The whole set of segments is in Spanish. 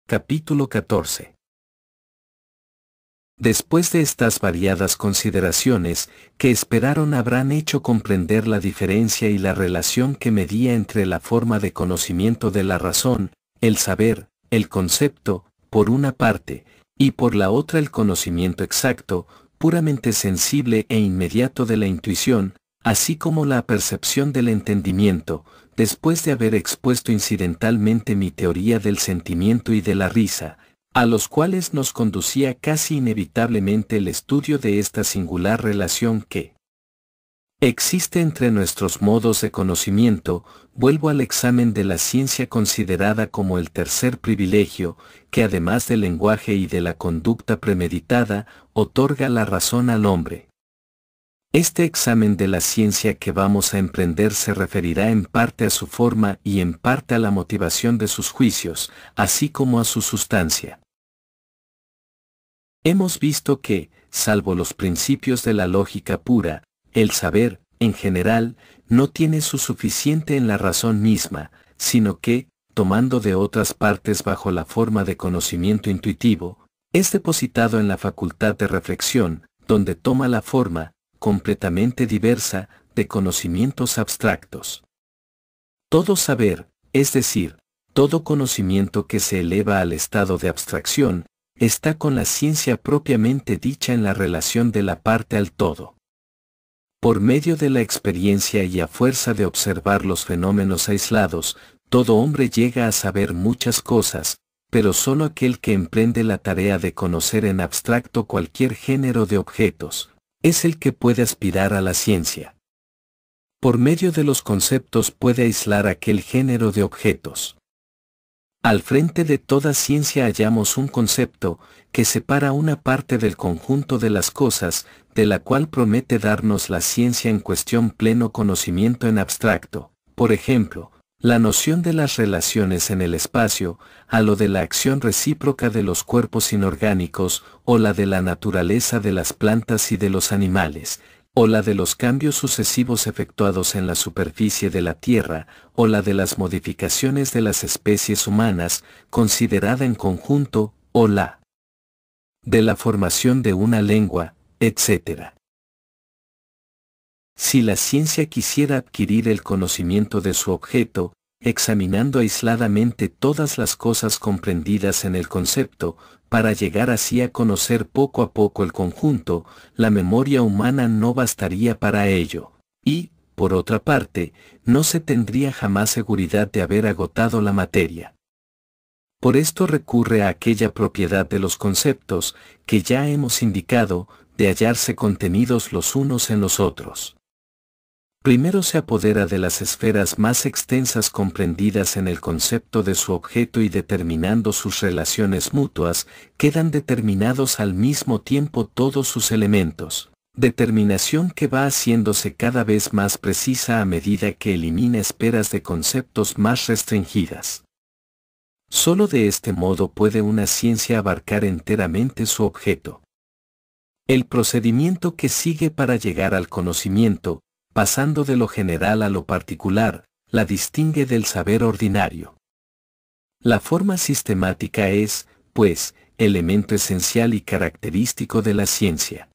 Capítulo 14. Después de estas variadas consideraciones, que esperaron habrán hecho comprender la diferencia y la relación que medía entre la forma de conocimiento de la razón, el saber, el concepto, por una parte, y por la otra el conocimiento exacto, puramente sensible e inmediato de la intuición, así como la percepción del entendimiento, después de haber expuesto incidentalmente mi teoría del sentimiento y de la risa, a los cuales nos conducía casi inevitablemente el estudio de esta singular relación que existe entre nuestros modos de conocimiento, vuelvo al examen de la ciencia considerada como el tercer privilegio, que además del lenguaje y de la conducta premeditada, otorga la razón al hombre. Este examen de la ciencia que vamos a emprender se referirá en parte a su forma y en parte a la motivación de sus juicios, así como a su sustancia. Hemos visto que, salvo los principios de la lógica pura, el saber, en general, no tiene su suficiente en la razón misma, sino que, tomando de otras partes bajo la forma de conocimiento intuitivo, es depositado en la facultad de reflexión, donde toma la forma, completamente diversa, de conocimientos abstractos. Todo saber, es decir, todo conocimiento que se eleva al estado de abstracción, está con la ciencia propiamente dicha en la relación de la parte al todo. Por medio de la experiencia y a fuerza de observar los fenómenos aislados, todo hombre llega a saber muchas cosas, pero solo aquel que emprende la tarea de conocer en abstracto cualquier género de objetos, es el que puede aspirar a la ciencia. Por medio de los conceptos puede aislar aquel género de objetos. Al frente de toda ciencia hallamos un concepto, que separa una parte del conjunto de las cosas, de la cual promete darnos la ciencia en cuestión pleno conocimiento en abstracto, por ejemplo, la noción de las relaciones en el espacio, a lo de la acción recíproca de los cuerpos inorgánicos, o la de la naturaleza de las plantas y de los animales, o la de los cambios sucesivos efectuados en la superficie de la Tierra, o la de las modificaciones de las especies humanas, considerada en conjunto, o la de la formación de una lengua, etc. Si la ciencia quisiera adquirir el conocimiento de su objeto, examinando aisladamente todas las cosas comprendidas en el concepto, para llegar así a conocer poco a poco el conjunto, la memoria humana no bastaría para ello, y, por otra parte, no se tendría jamás seguridad de haber agotado la materia. Por esto recurre a aquella propiedad de los conceptos, que ya hemos indicado, de hallarse contenidos los unos en los otros. Primero se apodera de las esferas más extensas comprendidas en el concepto de su objeto y determinando sus relaciones mutuas, quedan determinados al mismo tiempo todos sus elementos, determinación que va haciéndose cada vez más precisa a medida que elimina esferas de conceptos más restringidas. Solo de este modo puede una ciencia abarcar enteramente su objeto. El procedimiento que sigue para llegar al conocimiento, pasando de lo general a lo particular, la distingue del saber ordinario. La forma sistemática es, pues, elemento esencial y característico de la ciencia.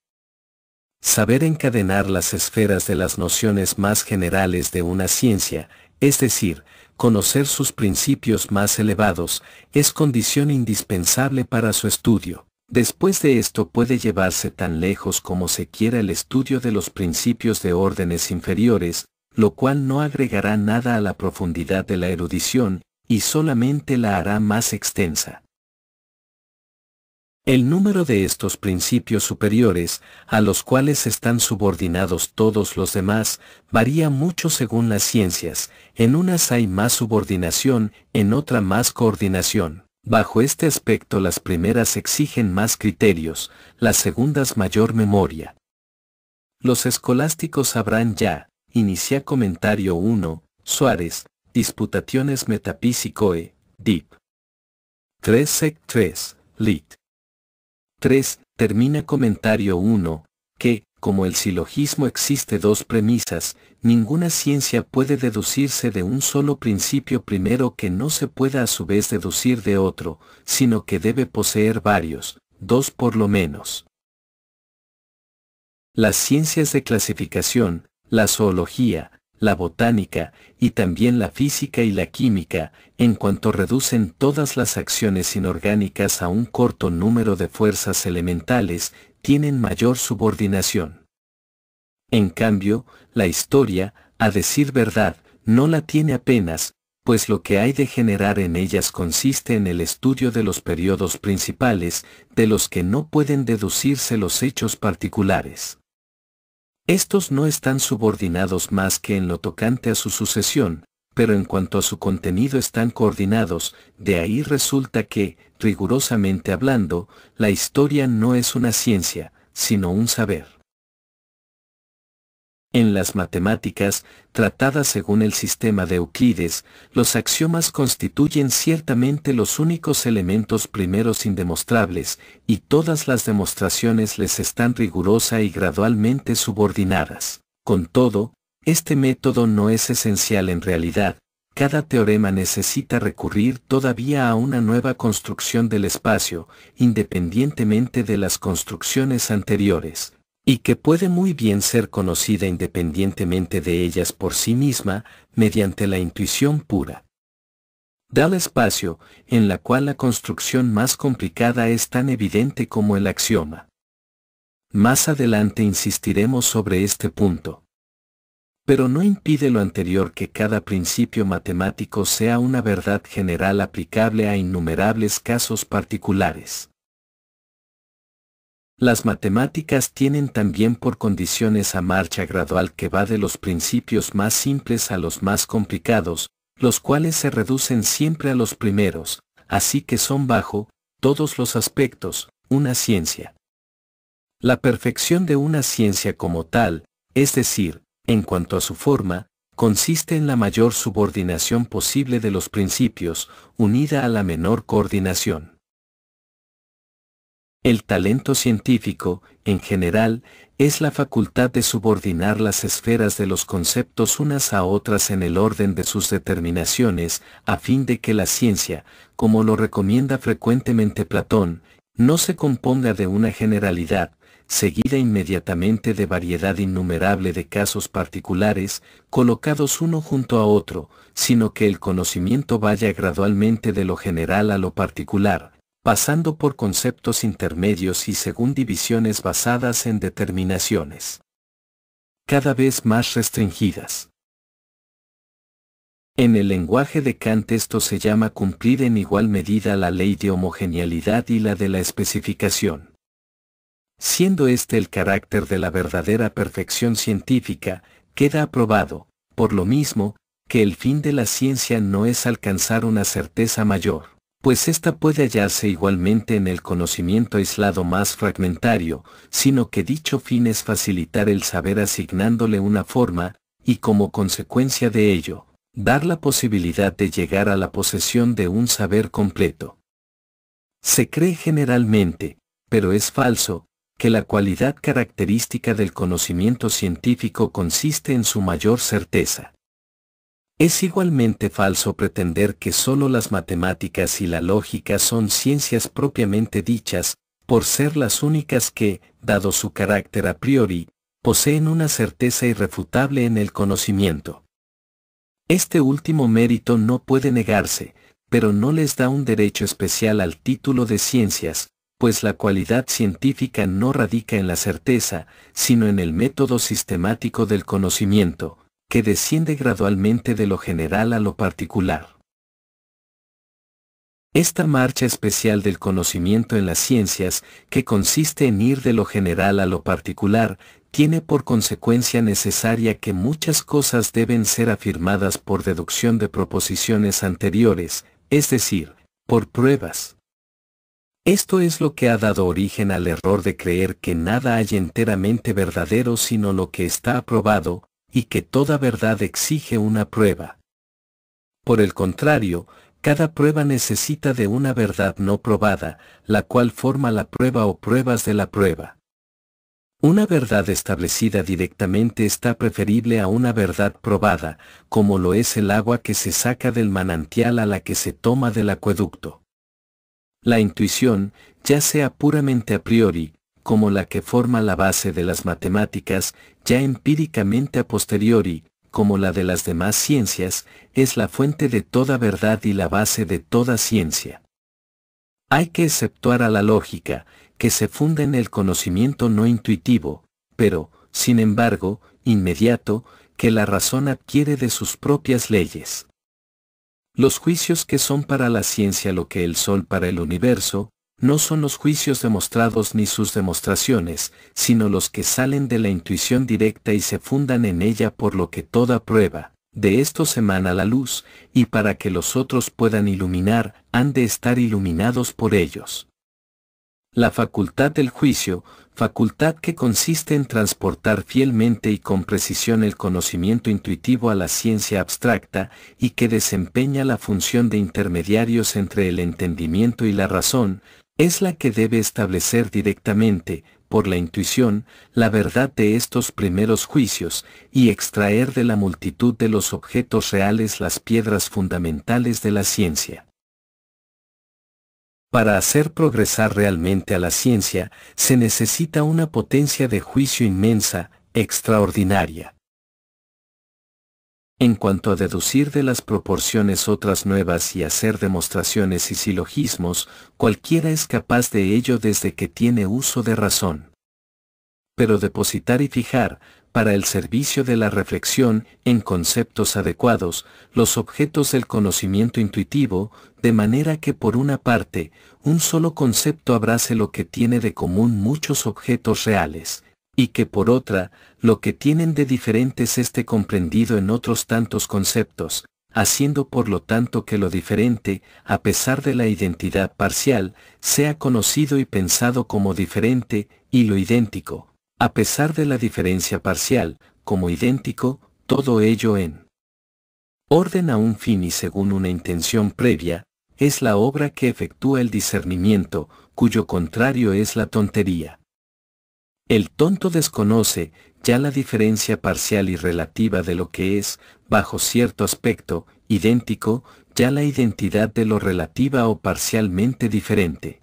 Saber encadenar las esferas de las nociones más generales de una ciencia, es decir, conocer sus principios más elevados, es condición indispensable para su estudio. Después de esto puede llevarse tan lejos como se quiera el estudio de los principios de órdenes inferiores, lo cual no agregará nada a la profundidad de la erudición, y solamente la hará más extensa. El número de estos principios superiores, a los cuales están subordinados todos los demás, varía mucho según las ciencias, en unas hay más subordinación, en otra más coordinación. Bajo este aspecto las primeras exigen más criterios, las segundas mayor memoria. Los escolásticos sabrán ya, inicia comentario 1, Suárez, Disputationes Metaphysicoe, Dip. 3 sec 3, lit. 3, termina comentario 1, que, como el silogismo existe dos premisas, ninguna ciencia puede deducirse de un solo principio primero que no se pueda a su vez deducir de otro, sino que debe poseer varios, dos por lo menos. Las ciencias de clasificación, la zoología, la botánica, y también la física y la química, en cuanto reducen todas las acciones inorgánicas a un corto número de fuerzas elementales, tienen mayor subordinación. En cambio, la historia, a decir verdad, no la tiene apenas, pues lo que hay de generar en ellas consiste en el estudio de los periodos principales, de los que no pueden deducirse los hechos particulares. Estos no están subordinados más que en lo tocante a su sucesión, pero en cuanto a su contenido están coordinados, de ahí resulta que, rigurosamente hablando, la historia no es una ciencia, sino un saber. En las matemáticas, tratadas según el sistema de Euclides, los axiomas constituyen ciertamente los únicos elementos primeros indemostrables, y todas las demostraciones les están rigurosa y gradualmente subordinadas. Con todo, este método no es esencial en realidad. Cada teorema necesita recurrir todavía a una nueva construcción del espacio, independientemente de las construcciones anteriores, y que puede muy bien ser conocida independientemente de ellas por sí misma, mediante la intuición pura del espacio, en la cual la construcción más complicada es tan evidente como el axioma. Más adelante insistiremos sobre este punto. Pero no impide lo anterior que cada principio matemático sea una verdad general aplicable a innumerables casos particulares. Las matemáticas tienen también por condiciones a marcha gradual que va de los principios más simples a los más complicados, los cuales se reducen siempre a los primeros, así que son bajo todos los aspectos, una ciencia. La perfección de una ciencia como tal, es decir, en cuanto a su forma, consiste en la mayor subordinación posible de los principios, unida a la menor coordinación. El talento científico, en general, es la facultad de subordinar las esferas de los conceptos unas a otras en el orden de sus determinaciones, a fin de que la ciencia, como lo recomienda frecuentemente Platón, no se componga de una generalidad, seguida inmediatamente de variedad innumerable de casos particulares, colocados uno junto a otro, sino que el conocimiento vaya gradualmente de lo general a lo particular, pasando por conceptos intermedios y según divisiones basadas en determinaciones cada vez más restringidas. En el lenguaje de Kant esto se llama cumplir en igual medida la ley de homogeneidad y la de la especificación. Siendo este el carácter de la verdadera perfección científica, queda aprobado, por lo mismo, que el fin de la ciencia no es alcanzar una certeza mayor, pues ésta puede hallarse igualmente en el conocimiento aislado más fragmentario, sino que dicho fin es facilitar el saber asignándole una forma, y como consecuencia de ello, dar la posibilidad de llegar a la posesión de un saber completo. Se cree generalmente, pero es falso, que la cualidad característica del conocimiento científico consiste en su mayor certeza. Es igualmente falso pretender que sólo las matemáticas y la lógica son ciencias propiamente dichas, por ser las únicas que, dado su carácter a priori, poseen una certeza irrefutable en el conocimiento. Este último mérito no puede negarse, pero no les da un derecho especial al título de ciencias, pues la cualidad científica no radica en la certeza, sino en el método sistemático del conocimiento, que desciende gradualmente de lo general a lo particular. Esta marcha especial del conocimiento en las ciencias, que consiste en ir de lo general a lo particular, tiene por consecuencia necesaria que muchas cosas deben ser afirmadas por deducción de proposiciones anteriores, es decir, por pruebas. Esto es lo que ha dado origen al error de creer que nada hay enteramente verdadero sino lo que está aprobado, y que toda verdad exige una prueba. Por el contrario, cada prueba necesita de una verdad no probada, la cual forma la prueba o pruebas de la prueba. Una verdad establecida directamente está preferible a una verdad probada, como lo es el agua que se saca del manantial a la que se toma del acueducto. La intuición, ya sea puramente a priori, como la que forma la base de las matemáticas, ya empíricamente a posteriori, como la de las demás ciencias, es la fuente de toda verdad y la base de toda ciencia. Hay que exceptuar a la lógica, que se funda en el conocimiento no intuitivo, pero, sin embargo, inmediato, que la razón adquiere de sus propias leyes. Los juicios que son para la ciencia lo que el Sol para el universo, no son los juicios demostrados ni sus demostraciones, sino los que salen de la intuición directa y se fundan en ella por lo que toda prueba, de estos emana la luz, y para que los otros puedan iluminar, han de estar iluminados por ellos. La facultad del juicio, facultad que consiste en transportar fielmente y con precisión el conocimiento intuitivo a la ciencia abstracta y que desempeña la función de intermediarios entre el entendimiento y la razón, es la que debe establecer directamente, por la intuición, la verdad de estos primeros juicios y extraer de la multitud de los objetos reales las piedras fundamentales de la ciencia. Para hacer progresar realmente a la ciencia, se necesita una potencia de juicio inmensa, extraordinaria. En cuanto a deducir de las proporciones otras nuevas y hacer demostraciones y silogismos, cualquiera es capaz de ello desde que tiene uso de razón. Pero depositar y fijar, para el servicio de la reflexión, en conceptos adecuados, los objetos del conocimiento intuitivo, de manera que por una parte, un solo concepto abrace lo que tiene de común muchos objetos reales, y que por otra, lo que tienen de diferentes esté comprendido en otros tantos conceptos, haciendo por lo tanto que lo diferente, a pesar de la identidad parcial, sea conocido y pensado como diferente, y lo idéntico, a pesar de la diferencia parcial, como idéntico, todo ello en orden a un fin y según una intención previa, es la obra que efectúa el discernimiento, cuyo contrario es la tontería. El tonto desconoce ya la diferencia parcial y relativa de lo que es, bajo cierto aspecto, idéntico, ya la identidad de lo relativa o parcialmente diferente.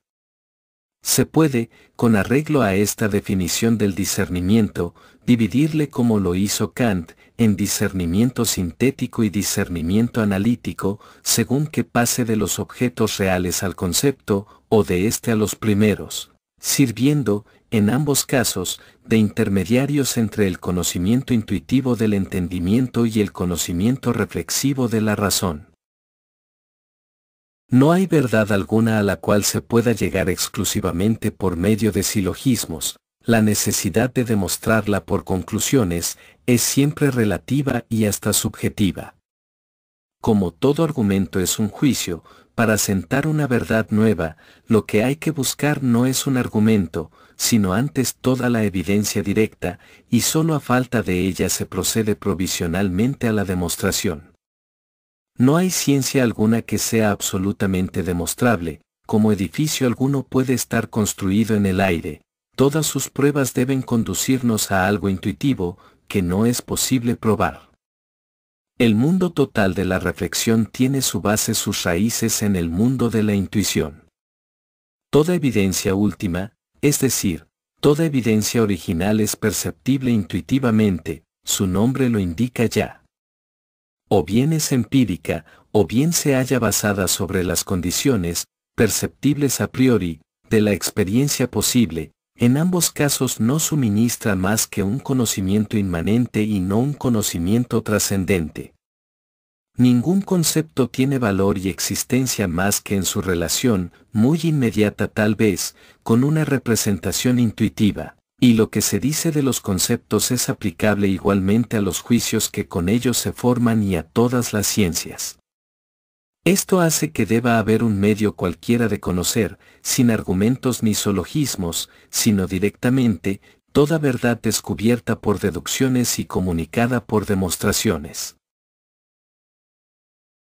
Se puede, con arreglo a esta definición del discernimiento, dividirle como lo hizo Kant, en discernimiento sintético y discernimiento analítico, según que pase de los objetos reales al concepto, o de éste a los primeros, sirviendo, en ambos casos, de intermediarios entre el conocimiento intuitivo del entendimiento y el conocimiento reflexivo de la razón. No hay verdad alguna a la cual se pueda llegar exclusivamente por medio de silogismos, la necesidad de demostrarla por conclusiones es siempre relativa y hasta subjetiva. Como todo argumento es un juicio, para sentar una verdad nueva, lo que hay que buscar no es un argumento, sino antes toda la evidencia directa, y sólo a falta de ella se procede provisionalmente a la demostración. No hay ciencia alguna que sea absolutamente demostrable, como edificio alguno puede estar construido en el aire, todas sus pruebas deben conducirnos a algo intuitivo, que no es posible probar. El mundo total de la reflexión tiene su base, sus raíces en el mundo de la intuición. Toda evidencia última, es decir, toda evidencia original es perceptible intuitivamente, su nombre lo indica ya. O bien es empírica, o bien se halla basada sobre las condiciones, perceptibles a priori, de la experiencia posible, en ambos casos no suministra más que un conocimiento inmanente y no un conocimiento trascendente. Ningún concepto tiene valor y existencia más que en su relación, muy inmediata tal vez, con una representación intuitiva. Y lo que se dice de los conceptos es aplicable igualmente a los juicios que con ellos se forman y a todas las ciencias. Esto hace que deba haber un medio cualquiera de conocer, sin argumentos ni sologismos, sino directamente, toda verdad descubierta por deducciones y comunicada por demostraciones.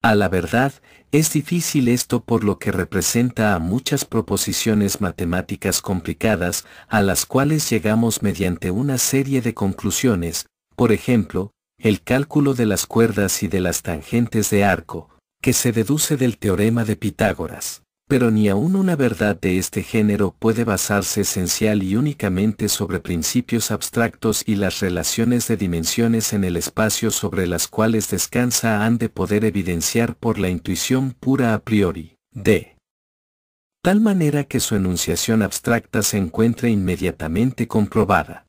A la verdad, es difícil esto por lo que representa a muchas proposiciones matemáticas complicadas a las cuales llegamos mediante una serie de conclusiones, por ejemplo, el cálculo de las cuerdas y de las tangentes de arco, que se deduce del teorema de Pitágoras. Pero ni aun una verdad de este género puede basarse esencial y únicamente sobre principios abstractos, y las relaciones de dimensiones en el espacio sobre las cuales descansa han de poder evidenciar por la intuición pura a priori, de tal manera que su enunciación abstracta se encuentre inmediatamente comprobada.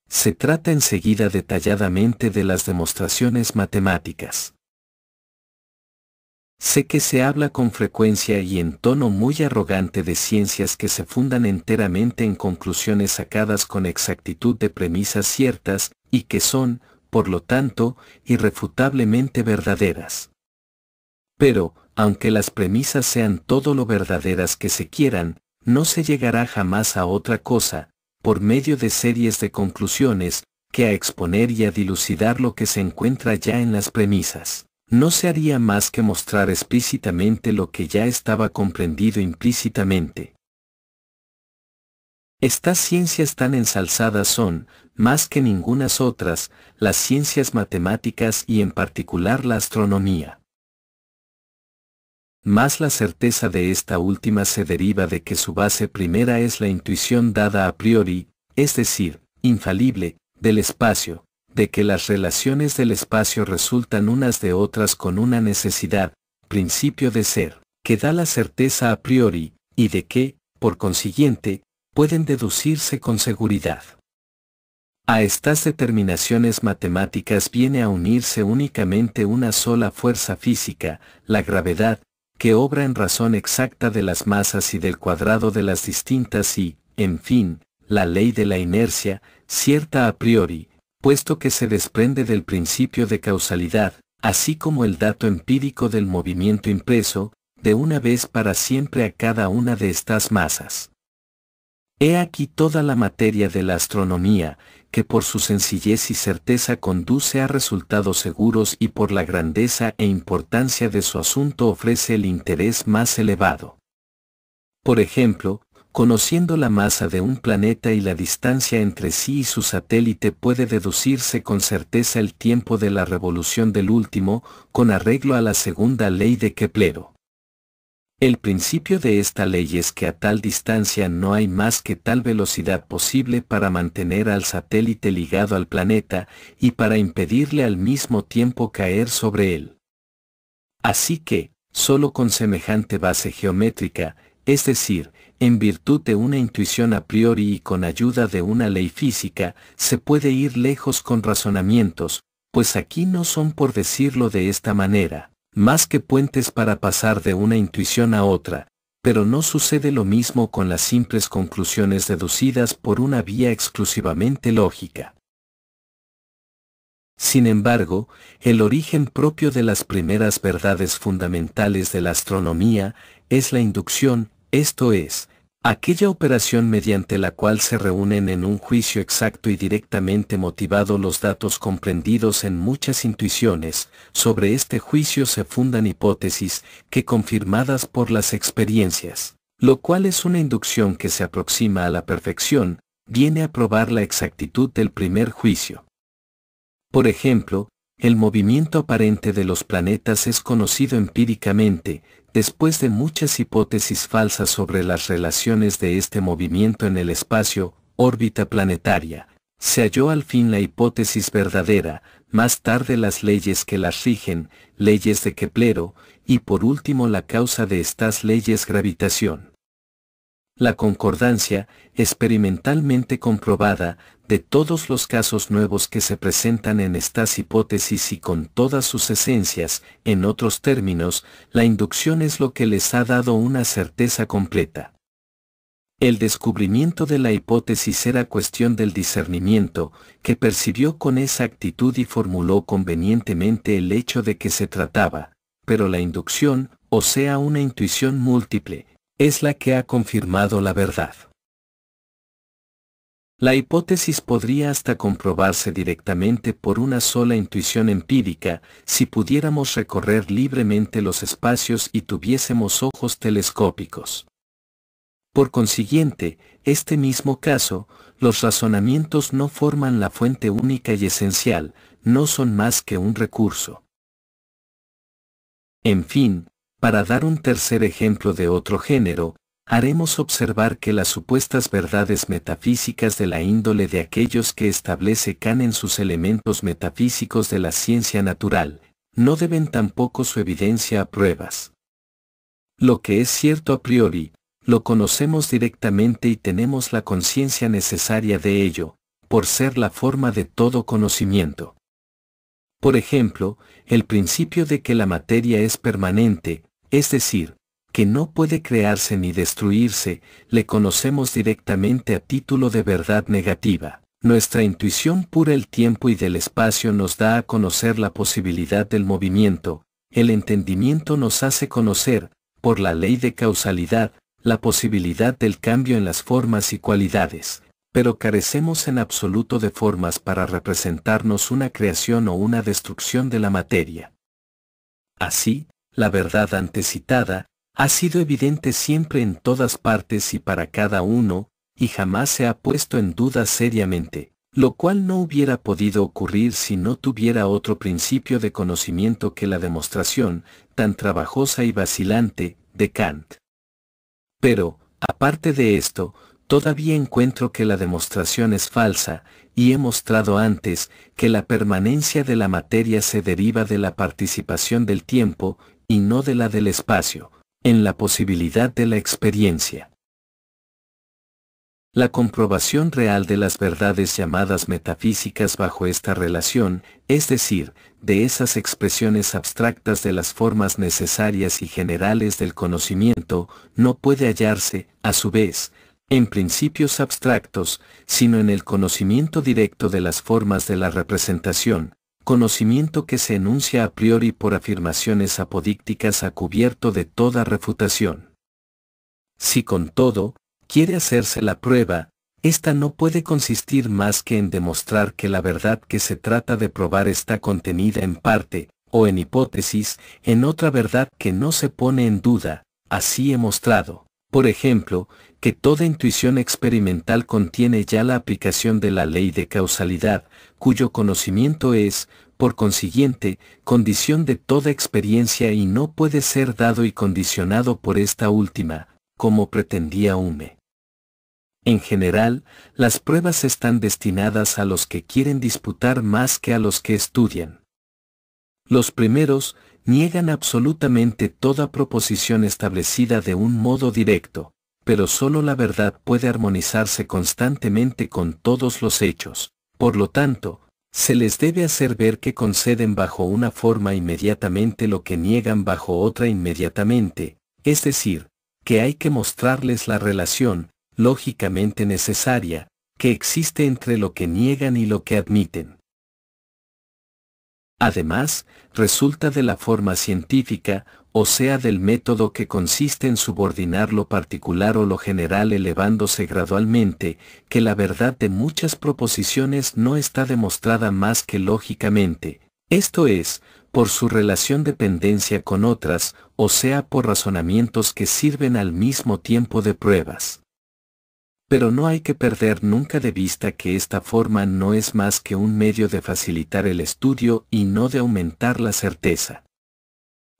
Se trata enseguida detalladamente de las demostraciones matemáticas. Sé que se habla con frecuencia y en tono muy arrogante de ciencias que se fundan enteramente en conclusiones sacadas con exactitud de premisas ciertas, y que son, por lo tanto, irrefutablemente verdaderas. Pero, aunque las premisas sean todo lo verdaderas que se quieran, no se llegará jamás a otra cosa, por medio de series de conclusiones, que a exponer y a dilucidar lo que se encuentra ya en las premisas. No se haría más que mostrar explícitamente lo que ya estaba comprendido implícitamente. Estas ciencias tan ensalzadas son, más que ningunas otras, las ciencias matemáticas y en particular la astronomía. Mas la certeza de esta última se deriva de que su base primera es la intuición dada a priori, es decir, infalible, del espacio, de que las relaciones del espacio resultan unas de otras con una necesidad, principio de ser, que da la certeza a priori, y de que, por consiguiente, pueden deducirse con seguridad. A estas determinaciones matemáticas viene a unirse únicamente una sola fuerza física, la gravedad, que obra en razón exacta de las masas y del cuadrado de las distintas y, en fin, la ley de la inercia, cierta a priori, puesto que se desprende del principio de causalidad, así como el dato empírico del movimiento impreso, de una vez para siempre a cada una de estas masas. He aquí toda la materia de la astronomía, que por su sencillez y certeza conduce a resultados seguros y por la grandeza e importancia de su asunto ofrece el interés más elevado. Por ejemplo, conociendo la masa de un planeta y la distancia entre sí y su satélite puede deducirse con certeza el tiempo de la revolución del último, con arreglo a la segunda ley de Keplero. El principio de esta ley es que a tal distancia no hay más que tal velocidad posible para mantener al satélite ligado al planeta y para impedirle al mismo tiempo caer sobre él. Así que, solo con semejante base geométrica, es decir, en virtud de una intuición a priori y con ayuda de una ley física, se puede ir lejos con razonamientos, pues aquí no son, por decirlo de esta manera, más que puentes para pasar de una intuición a otra, pero no sucede lo mismo con las simples conclusiones deducidas por una vía exclusivamente lógica. Sin embargo, el origen propio de las primeras verdades fundamentales de la astronomía es la inducción, esto es, aquella operación mediante la cual se reúnen en un juicio exacto y directamente motivado los datos comprendidos en muchas intuiciones. Sobre este juicio se fundan hipótesis que, confirmadas por las experiencias, lo cual es una inducción que se aproxima a la perfección, viene a probar la exactitud del primer juicio. Por ejemplo, el movimiento aparente de los planetas es conocido empíricamente, después de muchas hipótesis falsas sobre las relaciones de este movimiento en el espacio, órbita planetaria. Se halló al fin la hipótesis verdadera, más tarde las leyes que las rigen, leyes de Keplero, y por último la causa de estas leyes, gravitación. La concordancia, experimentalmente comprobada, de todos los casos nuevos que se presentan en estas hipótesis y con todas sus esencias, en otros términos, la inducción es lo que les ha dado una certeza completa. El descubrimiento de la hipótesis era cuestión del discernimiento, que percibió con esa actitud y formuló convenientemente el hecho de que se trataba, pero la inducción, o sea una intuición múltiple, es la que ha confirmado la verdad. La hipótesis podría hasta comprobarse directamente por una sola intuición empírica, si pudiéramos recorrer libremente los espacios y tuviésemos ojos telescópicos. Por consiguiente, este mismo caso, los razonamientos no forman la fuente única y esencial, no son más que un recurso. En fin, para dar un tercer ejemplo de otro género, haremos observar que las supuestas verdades metafísicas de la índole de aquellos que establece Kant en sus elementos metafísicos de la ciencia natural, no deben tampoco su evidencia a pruebas. Lo que es cierto a priori, lo conocemos directamente y tenemos la conciencia necesaria de ello, por ser la forma de todo conocimiento. Por ejemplo, el principio de que la materia es permanente, es decir, que no puede crearse ni destruirse, le conocemos directamente a título de verdad negativa. Nuestra intuición pura del tiempo y del espacio nos da a conocer la posibilidad del movimiento, el entendimiento nos hace conocer, por la ley de causalidad, la posibilidad del cambio en las formas y cualidades, pero carecemos en absoluto de formas para representarnos una creación o una destrucción de la materia. Así, la verdad antecitada, ha sido evidente siempre en todas partes y para cada uno, y jamás se ha puesto en duda seriamente, lo cual no hubiera podido ocurrir si no tuviera otro principio de conocimiento que la demostración, tan trabajosa y vacilante, de Kant. Pero, aparte de esto, todavía encuentro que la demostración es falsa, y he mostrado antes que la permanencia de la materia se deriva de la participación del tiempo, y no de la del espacio, en la posibilidad de la experiencia. La comprobación real de las verdades llamadas metafísicas bajo esta relación, es decir, de esas expresiones abstractas de las formas necesarias y generales del conocimiento, no puede hallarse, a su vez, en principios abstractos, sino en el conocimiento directo de las formas de la representación, conocimiento que se enuncia a priori por afirmaciones apodícticas a cubierto de toda refutación. Si con todo, quiere hacerse la prueba, esta no puede consistir más que en demostrar que la verdad que se trata de probar está contenida en parte, o en hipótesis, en otra verdad que no se pone en duda. Así he mostrado, por ejemplo, que toda intuición experimental contiene ya la aplicación de la ley de causalidad, cuyo conocimiento es, por consiguiente, condición de toda experiencia y no puede ser dado y condicionado por esta última, como pretendía Hume. En general, las pruebas están destinadas a los que quieren disputar más que a los que estudian. Los primeros niegan absolutamente toda proposición establecida de un modo directo, pero solo la verdad puede armonizarse constantemente con todos los hechos. Por lo tanto, se les debe hacer ver que conceden bajo una forma inmediatamente lo que niegan bajo otra inmediatamente, es decir, que hay que mostrarles la relación, lógicamente necesaria, que existe entre lo que niegan y lo que admiten. Además, resulta de la forma científica, o sea del método que consiste en subordinar lo particular o lo general elevándose gradualmente, que la verdad de muchas proposiciones no está demostrada más que lógicamente, esto es, por su relación dependencia con otras, o sea por razonamientos que sirven al mismo tiempo de pruebas. Pero no hay que perder nunca de vista que esta forma no es más que un medio de facilitar el estudio y no de aumentar la certeza.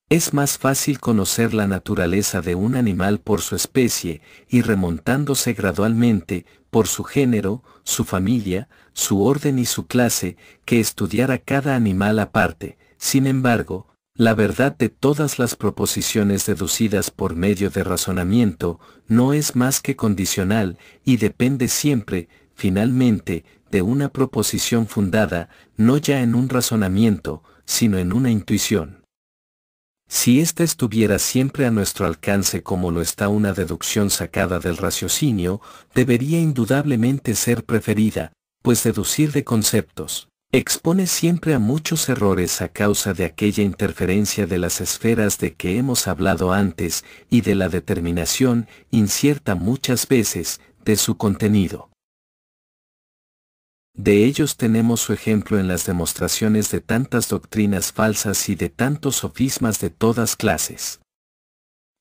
Es más fácil conocer la naturaleza de un animal por su especie, y remontándose gradualmente, por su género, su familia, su orden y su clase, que estudiar a cada animal aparte. Sin embargo, la verdad de todas las proposiciones deducidas por medio de razonamiento no es más que condicional y depende siempre, finalmente, de una proposición fundada, no ya en un razonamiento, sino en una intuición. Si ésta estuviera siempre a nuestro alcance como lo está una deducción sacada del raciocinio, debería indudablemente ser preferida, pues deducir de conceptos expone siempre a muchos errores a causa de aquella interferencia de las esferas de que hemos hablado antes y de la determinación, incierta muchas veces, de su contenido. De ellos tenemos su ejemplo en las demostraciones de tantas doctrinas falsas y de tantos sofismas de todas clases.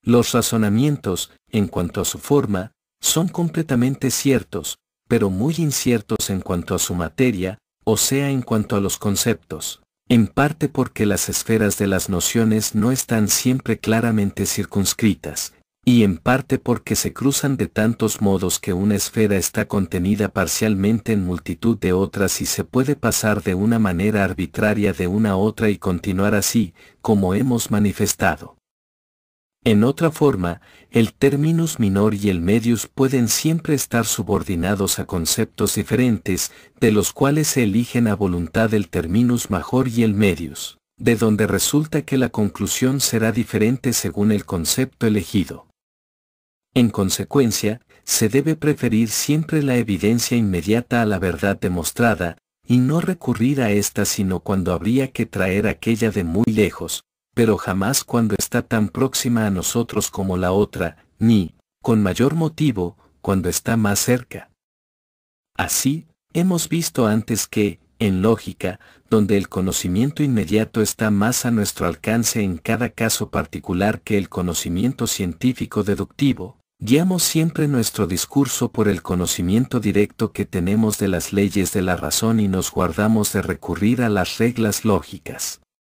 Los razonamientos, en cuanto a su forma, son completamente ciertos, pero muy inciertos en cuanto a su materia, o sea en cuanto a los conceptos, en parte porque las esferas de las nociones no están siempre claramente circunscritas, y en parte porque se cruzan de tantos modos que una esfera está contenida parcialmente en multitud de otras y se puede pasar de una manera arbitraria de una a otra y continuar así, como hemos manifestado. En otra forma, el terminus minor y el medius pueden siempre estar subordinados a conceptos diferentes, de los cuales se eligen a voluntad el terminus major y el medius, de donde resulta que la conclusión será diferente según el concepto elegido. En consecuencia, se debe preferir siempre la evidencia inmediata a la verdad demostrada, y no recurrir a ésta sino cuando habría que traer aquella de muy lejos, pero jamás cuando está tan próxima a nosotros como la otra, ni, con mayor motivo, cuando está más cerca. Así, hemos visto antes que, en lógica, donde el conocimiento inmediato está más a nuestro alcance en cada caso particular que el conocimiento científico deductivo, guiamos siempre nuestro discurso por el conocimiento directo que tenemos de las leyes de la razón y nos guardamos de recurrir a las reglas lógicas.